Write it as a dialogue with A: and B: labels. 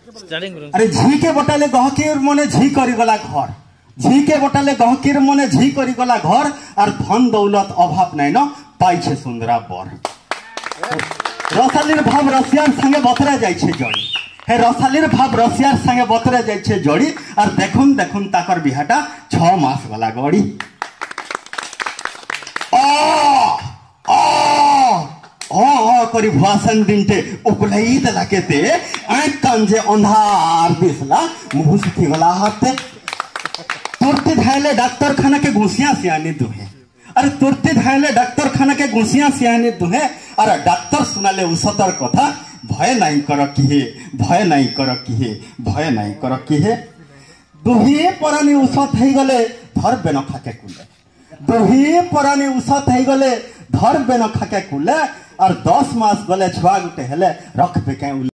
A: अरे झी के बटाले गहकीर मने झी करी गला घर, झी के बटाले गहकीर मने झी करी गला घर और धन दौलत अभाव नहीं न पाई छे सुंदरा बर। रसालीर भाव रसियार संगे बतरा जाय छे जड़ी, हे रसालीर भाव रसियार संगे बतरा जाय छे जड़ी और देखुन देखुन ताकर बिहाटा 6 मास वाला गड़ी। करी भाषण दिनते उकलई दलाके ते आँख कान जे अंधार दिसला मुंह सुखी गला हाथे तुरते धायले डॉक्टर खाना के घुसिया सियानी दुहे। अरे तुरते धायले डॉक्टर खाना के घुसिया सियानी दुहे। अरे डॉक्टर सुनाले उसतर कथा भय नहीं कर किहे, भय नहीं कर किहे, भय नहीं कर किहे। दुहे परानी उसत है गले धर बेन खाके कुले, दुहे परानी उसत है गले धर बेन खाके कुले और 10 मास गले छुआ गुटे हेले रख बेके।